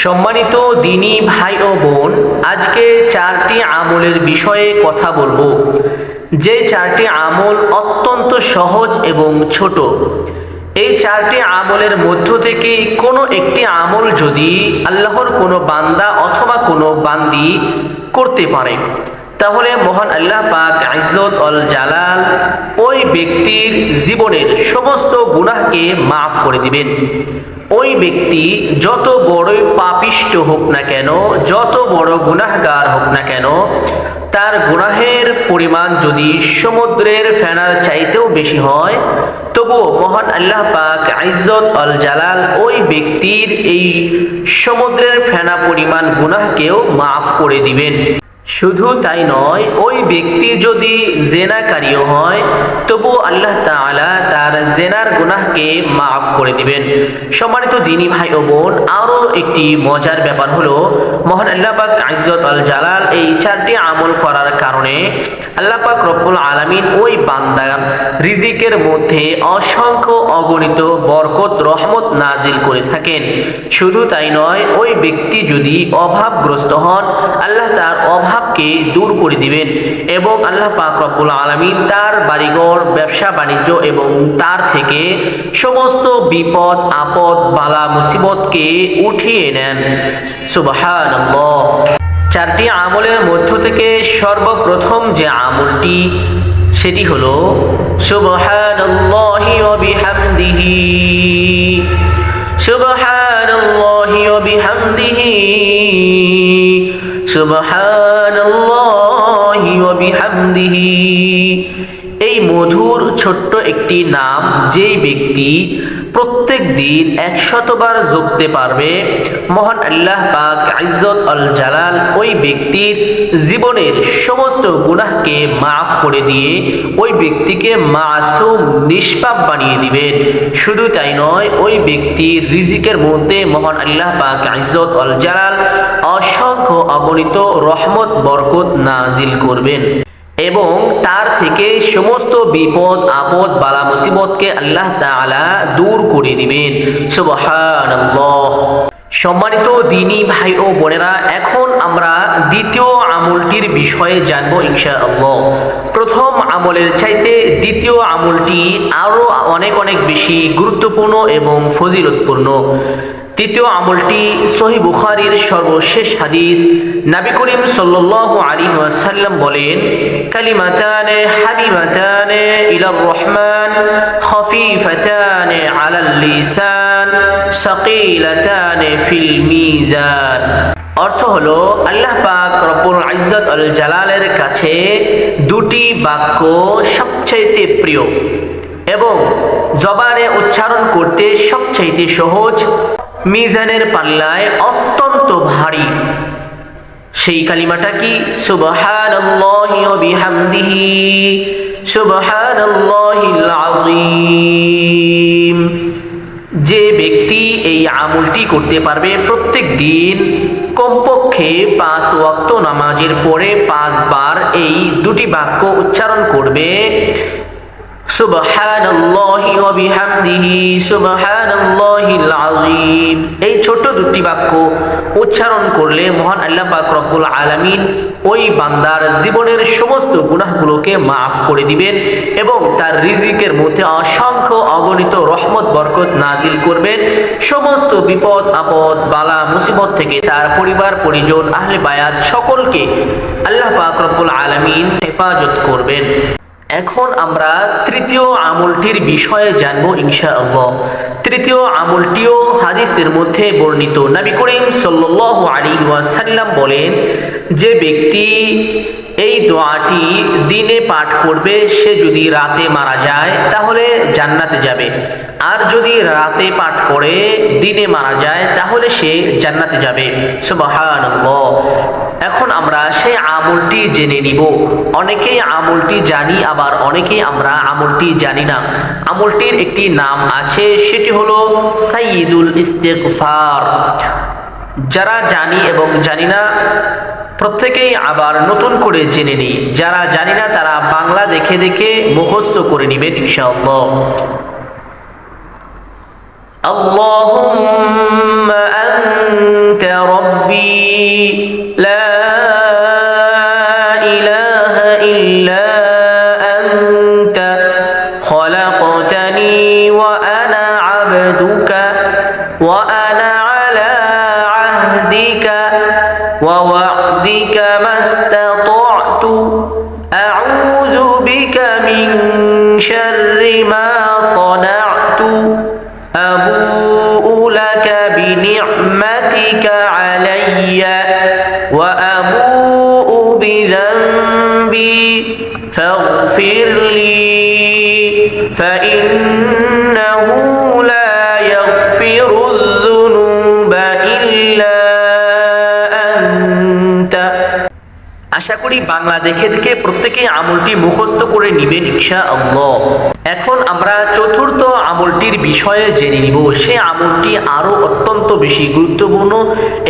সম্মানিত দিনী ভাই ও বোন, আজকে চারটি আমলের বিষয়ে কথা বলবো। যে চারটি আমল অত্যন্ত সহজ এবং ছোট। এই চারটি আমলের মধ্য থেকে কোনো একটি আমল যদি আল্লাহর কোনো বান্দা অথবা কোনো বান্দি করতে পারে, তাহলে মহান আল্লাহ পাক ইজ্জত অল জালাল ওই ব্যক্তির জীবনের সমস্ত গুনাহকে মাফ করে দিবেন। ওই ব্যক্তি যত বড়ই পাপিষ্ঠ হোক না কেন, যত বড় গুনাহগার হোক না কেন, তার গুনাহের পরিমাণ যদি সমুদ্রের ফেনার চাইতেও বেশি হয়, তবুও মহান আল্লাহ পাক ইজ্জত অল জালাল ওই ব্যক্তির এই সমুদ্রের ফেনা পরিমাণ গুনাহকেও মাফ করে দিবেন। শুধু তাই নয়, ওই ব্যক্তি যদি জেনাকারীও হয়, তবু আল্লাহ তাআলা তার জেনার গুনাহকে মাফ করে দিবেন। সম্মানিত দিনী ভাই ও বোন, আরো একটি মজার ব্যাপার হলো, মহান আল্লাহ পাক ইজ্জত আল জালাল এই চারটি আমল করার কারণে আল্লাহ পাক রব্বুল আলামিন ওই বান্দার রিজিকের মধ্যে অসংখ্য অগণিত বরকত রহমত নাজিল করে থাকেন। শুধু তাই নয়, ওই ব্যক্তি যদি অভাবগ্রস্ত হন, আল্লাহ তার অভাবকে দূর করে দিবেন এবং আল্লাহ পাক রব্বুল আলামিন তার বাড়িঘর, ব্যবসা বাণিজ্য এবং তার থেকে সমস্ত বিপদ আপদ বালা মুসিবতকে উঠিয়ে নেন। সুবহানাল্লাহ। চারটি আমলের মধ্য থেকে সর্বপ্রথম যে আমলটি, সেটি হলো সুবহানাল্লাহি ওয়া বিহামদিহি, সুবহানাল্লাহি ওয়া বিহামদিহি, সুবহানাল্লাহি ওয়া বিহামদিহি। এই মধুর ছোট্ট একটি নাম যেই ব্যক্তি প্রত্যেক দিন 100 বার জপতে পারবে, মহান আল্লাহ পাক ইজ্জত আল জালাল ওই ব্যক্তির জীবনের সমস্ত গুনাহকে মাফ করে দিয়ে ওই ব্যক্তিকে মাসুম নিষ্পাপ বানিয়ে দিবেন। শুধু তাই নয়, ওই ব্যক্তির রিজিকের মধ্যে মহান আল্লাহ পাক ইজ্জত আল জালাল অসংখ্য অগণিত রহমত বরকত নাজিল করবেন এবং তার থেকে সমস্ত বিপদ আপদ বালা মুসিবতকে আল্লাহ তাআলা দূর করে দিবেন। সুবহানাল্লাহ। সম্মানিত দিনী ভাই ও বোনেরা, এখন আমরা দ্বিতীয় আমলটির বিষয়ে জানবো ইনশাআল্লাহ। প্রথম আমলের চাইতে দ্বিতীয় আমলটি আরো অনেক বেশি গুরুত্বপূর্ণ এবং ফজিলতপূর্ণ। তৃতীয় আমলটি সহিহ বুখারীর সর্বশেষ হাদিস। নবী করিম সাল্লাল্লাহু আলাইহি ওয়াসাল্লাম বলেন, কালিমাতানে হাবিবাতানে ইলার রহমান খফিফাতানে আলাল লিসান সাকিলাতানে ফিল মিজান। অর্থ হলো, আল্লাহ পাক রব্বুল ইজ্জত আল জালালের কাছে দুটি বাক্য সবচাইতে প্রিয় এবং জবানে উচ্চারণ করতে সবচাইতে সহজ, মিজানের পাল্লায় অত্যন্ত ভারী। সেই কালিমাটা কি? সুবহানাল্লাহি ওয়া বিহামদিহি, সুবহানাল্লাহিল আযীম। যে ব্যক্তি এই আমলটি করতে পারবে, প্রত্যেক দিন কমপক্ষে 5 ওয়াক্ত নামাজের পরে 5 বার এই দুটি বাক্য উচ্চারণ করবে, সুবহানাল্লাহি ওয়া বিহামদিহি, সুবহানাল্লাহিল আযীম। এই ছোট দুটি বাক্য উচ্চারণ করলে মহান আল্লাহ পাক রব্বুল আলামিন ওই বান্দার জীবনের সমস্ত গুনাহগুলোকে মাফ করে দিবেন এবং তার রিজিকের মধ্যে অসংখ্য অগণিত রহমত বরকত নাজিল করবেন। সমস্ত বিপদ আপদ বালা মুসিবত থেকে তার পরিবার পরিজন আহলে বায়াত সকলকে আল্লাহ পাক রব্বুল আলামিন হেফাজত করবেন। এখন আমরা তৃতীয় আমলটির বিষয়ে জানবো ইনশাআল্লাহ। তৃতীয় আমলটিও হাদিসের মধ্যে বর্ণিত। নবী করিম সাল্লাল্লাহু আলাইহি ওয়াসাল্লাম বলেন, যে ব্যক্তি এই দোয়াটি দিনে পাঠ করবে, সে যদি রাতে মারা যায় তাহলে জান্নাতে যাবে, আর যদি রাতে পাঠ করে দিনে মারা যায় তাহলে সে জান্নাতে যাবে। সুবহানাল্লাহ। এখন আমরা সেই আমলটি জেনে নিব। অনেকেই আমলটি জানি, আবার অনেকেই আমরা আমলটি জানি না। আমলটির একটি নাম আছে, সেটি হলো সাইয়্যিদুল ইস্তিগফার। যারা জানি এবং জানি না প্রত্যেকেই আবার নতুন করে জেনে নিই। যারা জানি না তারা বাংলা দেখে দেখে মুখস্থ করে নেবেন ইনশাআল্লাহ। اللهم أنت ربي لا إله إلا أنت خلقتني وأنا عبدك وأنا على عهدك ووعدك ما استطعت أعوذ بك من شر ما صنعت أبوء لك بنعمتك علي وأبوء بذنبي فاغفر لي فإنه لا يغفر الذنوب إلا أنت। আশা করি বাংলা দেখে দেখে প্রত্যেকেই আমলটি মুখস্থ করে নিবেন ইনশাআল্লাহ। এখন আমরা চতুর্থ আমলটির বিষয়ে জেনে নিব। সে আমলটি আরো অত্যন্ত বেশি গুরুত্বপূর্ণ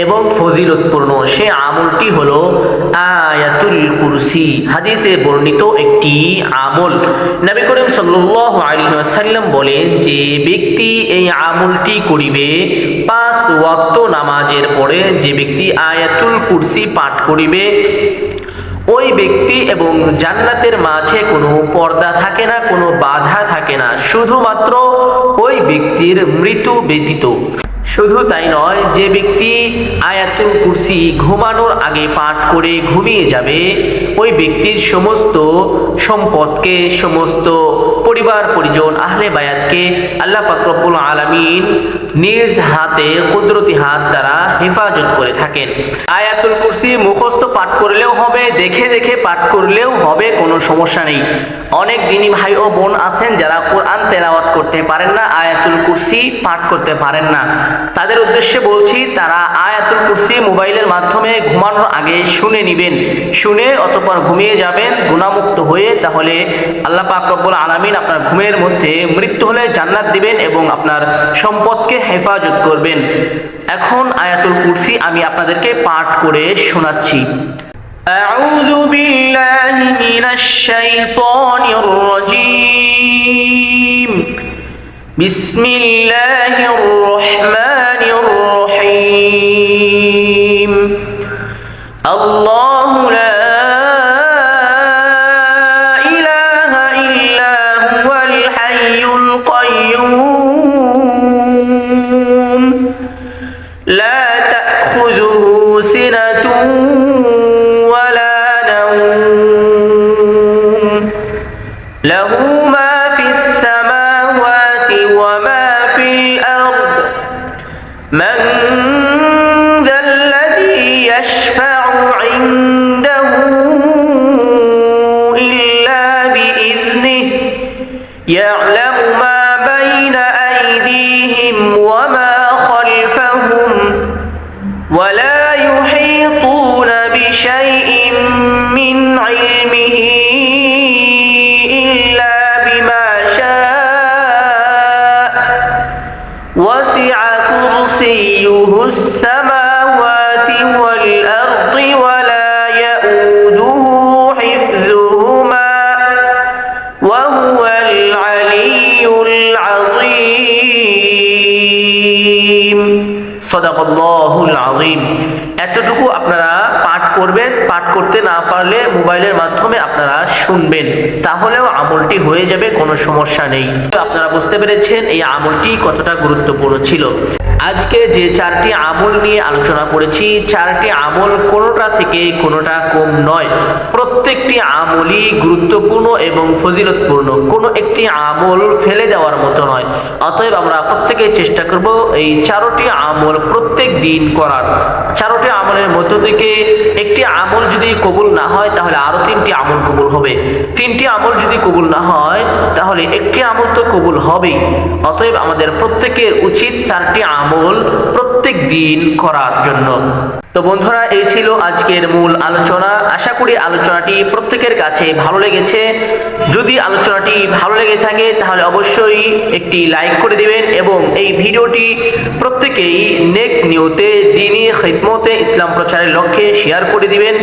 এবং ফজিলতপূর্ণ। সে আমলটি হলো আয়াতুল কুরসি। হাদিসে বর্ণিত একটি আমল। নবী করিম সাল্লাল্লাহু আলাইহি ওয়াসাল্লাম বলেন যে ব্যক্তি এই আমলটি করিবে 5 ওয়াক্ত নামাজের পরে, যে ব্যক্তি আয়াতুল কুরসি পাঠ করিবে ওই ব্যক্তি এবং জান্নাতের মাঝে কোনো পর্দা থাকে না, কোনো বাধা থাকে না, শুধুমাত্র ওই ব্যক্তির মৃত্যু ব্যতীত। শুধু তাই নয়, যে ব্যক্তি আয়াতুল কুরসি ঘুমানোর আগে পাঠ করে ঘুমিয়ে যাবে ওই ব্যক্তির সমস্ত সম্পদকে, সমস্ত পরিবার পরিজন আহলে বায়াতকে আল্লাহ পাক রব্বুল আলামিন নিজ হাতে কুদরতি হাত দ্বারা হেফাজত করে থাকেন। আয়াতুল কুরসি মুখস্থ পাঠ করলেও হবে, দেখে দেখে পাঠ করলেও হবে, কোনো সমস্যা নেই। অনেক দিনী ভাই ও বোন আছেন যারা কোরআন তেলাওয়াত করতে পারেন না, আয়াতুল কুরসি পাঠ করতে পারেন না। তাদের উদ্দেশ্যে বলছি, তারা আয়াতুল কুরসি মোবাইলের মাধ্যমে ঘুমানোর আগে শুনে নিবেন, শুনে অতঃপর ঘুমিয়ে যাবেন গুনাহমুক্ত হয়ে। তাহলে আল্লাহ পাক রব্বুল আলামিন আপনার ঘুমের মধ্যে মৃত্যু হলে জান্নাত দিবেন এবং আপনার সম্পদকে হেফাজত করবেন। এখন আয়াতুল কুরসি আমি আপনাদেরকে পাঠ করে শোনাচ্ছি। أعوذ بالله من الشيطان الرجيم بسم الله الرحمن الرحيم الله لا إله إلا هو الحي القيوم لا تأخذه سنة له ما في السماوات وما في الأرض من ذا الذي يشفع عنده إلا بإذنه يعلم ما بين أيديهم وما خلفهم ولا يحيطون بشيء من علمه وسع كرسيه السماوات والأرض ولا يؤوده حفظهما وهو العلي العظيم صدق الله العظيم। এতটুকু আপনারা পাঠ করবেন, পাঠ করতে না পারলে মোবাইলের মাধ্যমে আপনারা শুনবেন, তাহলেও আমলটি হয়ে যাবে, কোনো সমস্যা নেই। আপনারা বুঝতে পেরেছেন এই আমলটি কতটা গুরুত্বপূর্ণ ছিল। আজকে যে 4টি আমল নিয়ে আলোচনা করেছি, 4টি আমল কোনোটা থেকে কোনোটা কম নয়। প্রত্যেকটি আমলই গুরুত্বপূর্ণ এবং ফজিলতপূর্ণ, কোনো একটি আমল ফেলে দেওয়ার মতো নয়। অতএব আমরা প্রত্যেকেই চেষ্টা করব এই 4টি আমল প্রত্যেক দিন করার। 4টি আমলের মধ্য থেকে একটি আমল যদি কবুল না হয় তাহলে আরো 3টি আমল কবুল হবে, 3টি আমল যদি কবুল না হয় তাহলে একটি আমল তো কবুল হবেই। অতএব আমাদের প্রত্যেকের উচিত 4টি আমল প্রত্যেক দিন করার জন্য। তো বন্ধুরা, এই ছিল আজকের মূল আলোচনা। আশা করি আলোচনাটি প্রত্যেকের কাছে ভালো লেগেছে। যদি আলোচনাটি ভালো লেগে থাকে তাহলে অবশ্যই একটি লাইক করে দিবেন এবং এই ভিডিওটি প্রত্যেকেই নেক নিয়তে দ্বীনি খিদমতে ইসলাম প্রচারের লক্ষ্যে শেয়ার করে দিবেন।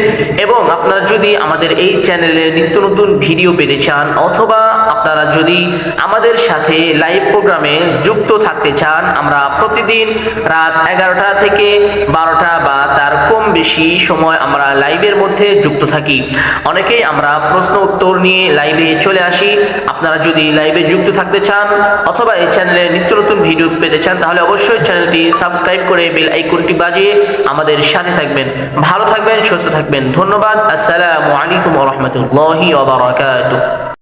এবং আপনারা যদি আমাদের এই চ্যানেলে নিত্য নতুন ভিডিও পেতে চান অথবা আপনারা যদি আমাদের সাথে লাইভ প্রোগ্রামে যুক্ত থাকতে চান, আমরা প্রতিদিন রাত 11টা থেকে 12টা বা তার কম বেশি সময় আমরা লাইভের মধ্যে যুক্ত থাকি। অনেকেই আমরা প্রশ্ন উত্তর নিয়ে লাইভে চলে আসি। আপনারা যদি লাইভে যুক্ত থাকতে চান অথবা এই চ্যানেলে নিত্য নতুন ভিডিও পেতে চান তাহলে অবশ্যই চ্যানেলটি সাবস্ক্রাইব করে বেল আইকনটি বাজিয়ে আমাদের সাথে থাকবেন। ভালো থাকবেন, সুস্থ থাকবেন। ধন্যবাদ। আসসালামু আলাইকুম ওয়া রাহমাতুল্লাহি ওয়া বারাকাতুহু।